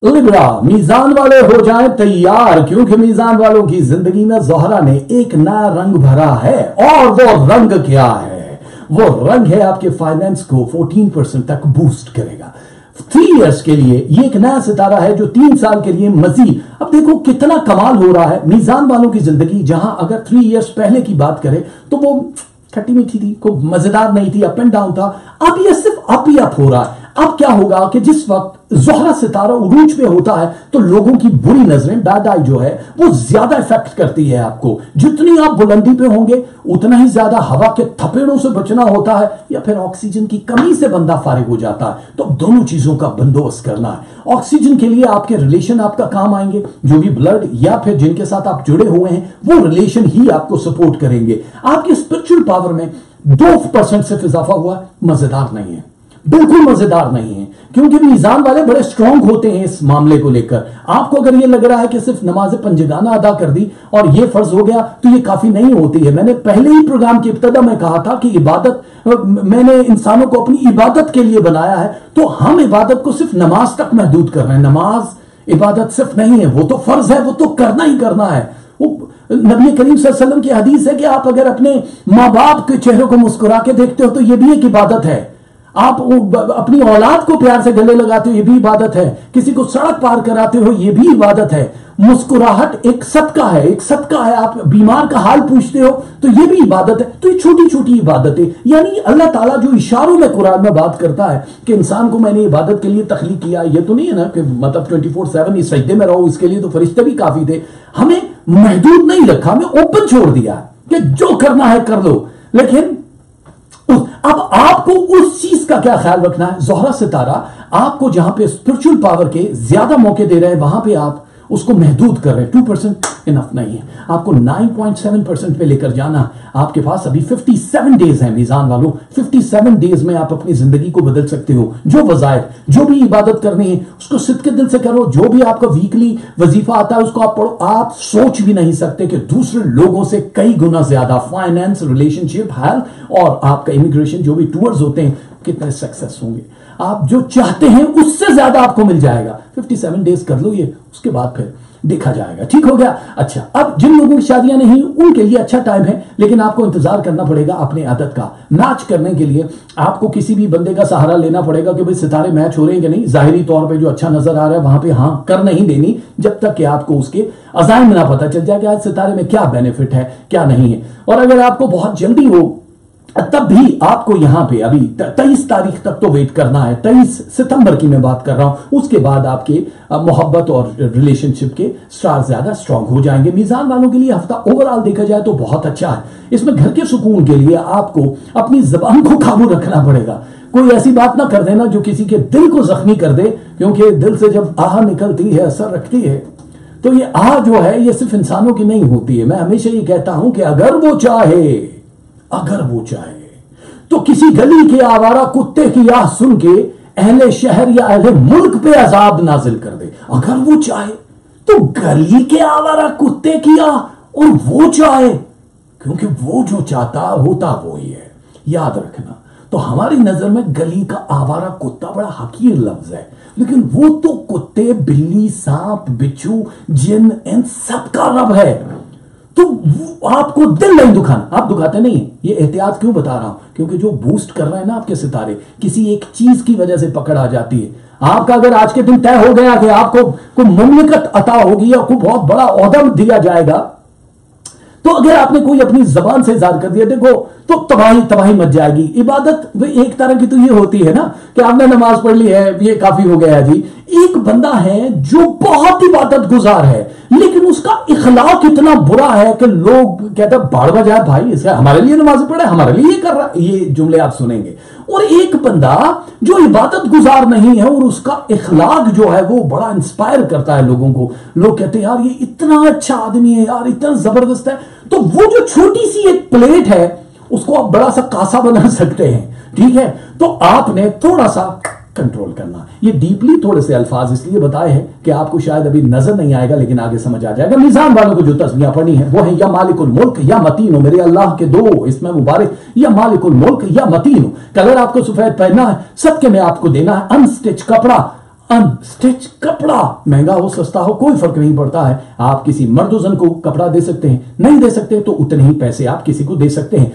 Libra, मीजान वाले हो जाएं तैयार, क्योंकि मीजान वालों की जिंदगी में ज़ोहरा ने एक नया रंग भरा है। और वो रंग क्या है? वो रंग है आपके फाइनेंस को 14% तक बूस्ट करेगा 3 इयर्स के लिए। ये एक नया सितारा है जो 3 साल के लिए मजीद। अब देखो कितना कमाल हो रहा है। मीजान वालों की जिंदगी जहां अगर 3 इयर्स पहले की बात करें तो वो खट्टी मीठी थी, कोई मजेदार नहीं थी, अप एंड डाउन था। अब ये सिर्फ अप ही अप हो रहा है। अब क्या होगा कि जिस वक्त ज़ोहरा सितारा उरूज पे होता है तो लोगों की बुरी नजरें, बैड आई जो है वो ज्यादा इफेक्ट करती है आपको। जितनी आप बुलंदी पे होंगे उतना ही ज्यादा हवा के थपेड़ों से बचना होता है, या फिर ऑक्सीजन की कमी से बंदा फारिग हो जाता है। तो दोनों चीजों का बंदोबस्त करना है। ऑक्सीजन के लिए आपके रिलेशन आपका काम आएंगे, जो भी ब्लड या फिर जिनके साथ आप जुड़े हुए हैं वो रिलेशन ही आपको सपोर्ट करेंगे। आपकी स्पिरिचुअल पावर में 2% सिर्फ इजाफा हुआ, मजेदार नहीं है, बिल्कुल मजेदार नहीं है, क्योंकि मीजान वाले बड़े स्ट्रांग होते हैं इस मामले को लेकर। आपको अगर ये लग रहा है कि सिर्फ नमाज पंजगाना अदा कर दी और ये फर्ज हो गया तो ये काफी नहीं होती है। मैंने पहले ही प्रोग्राम की इब्तिदा में कहा था कि इबादत, मैंने इंसानों को अपनी इबादत के लिए बनाया है, तो हम इबादत को सिर्फ नमाज तक महदूद कर रहे हैं। नमाज इबादत सिर्फ नहीं है, वो तो फर्ज है, वो तो करना ही करना है। नबी करीम सल्लल्लाहु अलैहि वसल्लम की हदीस है कि आप अगर अपने माँ बाप के चेहरे को मुस्कुरा के देखते हो तो ये भी एक इबादत है। आप अपनी औलाद को प्यार से गले लगाते हो, ये भी इबादत है। किसी को सड़क पार कराते हो, ये भी इबादत है। मुस्कुराहट एक सदका है, एक सदका है। आप बीमार का हाल पूछते हो तो ये भी इबादत है। तो ये छोटी छोटी इबादतें, यानी अल्लाह ताला जो इशारों में कुरान में बात करता है कि इंसान को मैंने इबादत के लिए तख्लीक किया, ये तो नहीं है ना कि मतलब 24/7 इस सजदे में रहो, इसके लिए तो फरिश्ते भी काफी थे। हमें महदूद नहीं रखा, हमें ओपन छोड़ दिया कि जो करना है कर लो। लेकिन अब आपको उस चीज का क्या ख्याल रखना है? ज़ोहरा सितारा आपको जहां पे स्पिरिचुअल पावर के ज्यादा मौके दे रहे हैं वहां पे आप उसको महदूद कर रहे हैं। 2% इनफ नहीं है, आपको 9.7% पे लेकर जाना। आपके पास अभी 57 डेज हैं मीजान वालों। 57 डेज में आप अपनी जिंदगी को बदल सकते हो। जो वज़ाइफ, जो भी इबादत करनी है उसको सिद्क़ दिल से करो। जो भी आपका वीकली वजीफा आता है उसको आप पढ़ो। आप सोच भी नहीं सकते कि दूसरे लोगों से कई गुना ज्यादा फाइनेंस, रिलेशनशिप, हेल्थ और आपका इमिग्रेशन जो भी टूर्स होते हैं कितने सक्सेस होंगे। आप जो चाहते हैं उससे ज्यादा आपको मिल जाएगा। 57 डेज कर लो ये, उसके बाद फिर देखा जाएगा। ठीक हो गया? अच्छा, अब जिन लोगों की शादियां नहीं उनके लिए अच्छा टाइम है, लेकिन आपको इंतजार करना पड़ेगा अपने आदत का। मैच करने के लिए आपको किसी भी बंदे का सहारा लेना पड़ेगा कि भाई सितारे मैच हो रहे हैं कि नहीं। जाहिरी तौर पे जो अच्छा नजर आ रहा है वहां पे हाँ कर नहीं देनी जब तक कि आपको उसके अजाइम ना पता चल जाए कि आज सितारे में क्या बेनिफिट है क्या नहीं है। और अगर आपको बहुत जल्दी हो तब भी आपको यहां पे अभी 23 तारीख तक तो वेट करना है। 23 सितंबर की मैं बात कर रहा हूं। उसके बाद आपके मोहब्बत और रिलेशनशिप के स्टार ज्यादा स्ट्रांग हो जाएंगे। मीजान वालों के लिए हफ्ता ओवरऑल देखा जाए तो बहुत अच्छा है। इसमें घर के सुकून के लिए आपको अपनी जबान को काबू रखना पड़ेगा। कोई ऐसी बात ना कर देना जो किसी के दिल को जख्मी कर दे, क्योंकि दिल से जब आह निकलती है, असर रखती है, तो ये आह जो है ये सिर्फ इंसानों की नहीं होती है। मैं हमेशा ये कहता हूं कि अगर वो चाहे तो किसी गली के आवारा कुत्ते की आह सुन के अहले शहर या अहले मुल्क पे अजाब नाजिल कर दे। अगर वो चाहे तो गली के आवारा कुत्ते की आह, और वो चाहे, क्योंकि वो जो चाहता होता वो ही है। याद रखना। तो हमारी नजर में गली का आवारा कुत्ता बड़ा हकीर लफ्ज है, लेकिन वो तो कुत्ते, बिल्ली, सांप, बिच्छू, जिन, इन सब का रब है। तो आपको दिल नहीं दुखाना, आप दुखाते नहीं है। ये एहतियात क्यों बता रहा हूं? क्योंकि जो बूस्ट कर रहा है ना आपके सितारे, किसी एक चीज की वजह से पकड़ आ जाती है। आपका अगर आज के दिन तय हो गया कि आपको कोई मुमलिकत अता होगी या कोई बहुत बड़ा ओहदा दिया जाएगा, तो अगर आपने कोई अपनी जबान से इज़हार कर दिया, देखो तो तबाही मच जाएगी। इबादत एक तरह की तो ये होती है ना कि आपने नमाज पढ़ ली है, ये काफी हो गया है जी। एक बंदा है जो बहुत इबादत गुजार है, लेकिन उसका इखलाक इतना बुरा है कि लोग कहते हैं बाढ़ बजाए भाई, इसका हमारे लिए नमाज पढ़े, हमारे लिए ये कर रहा है। ये जुमले आप सुनेंगे। और एक बंदा जो इबादत गुजार नहीं है और उसका इखलाक जो है वो बड़ा इंस्पायर करता है लोगों को। लोग कहते हैं यार ये इतना अच्छा आदमी है, यार इतना जबरदस्त है। तो वो जो छोटी सी एक प्लेट है उसको आप बड़ा सा कासा बना सकते हैं। ठीक है, तो आपने थोड़ा सा कंट्रोल करना। ये डीपली थोड़े से अल्फाज इसलिए बताए हैं कि आपको शायद अभी नजर नहीं आएगा, लेकिन आगे समझ आ जाएगा। मीजान वालों को जो तस्बीहां पढ़नी है वो है या मालिकुल मुल्क या मतीन हो, मेरे अल्लाह के दो इसमें मुबारक, या मालिकुल मुल्क या मतीन हो। कलर आपको सफेद पहनना है, सबके में आपको देना है अनस्टिच कपड़ा। अनस्टिच कपड़ा, महंगा हो सस्ता हो कोई फर्क नहीं पड़ता है। आप किसी मर्द-ओ-ज़न को कपड़ा दे सकते हैं, नहीं दे सकते तो उतने ही पैसे आप किसी को दे सकते हैं।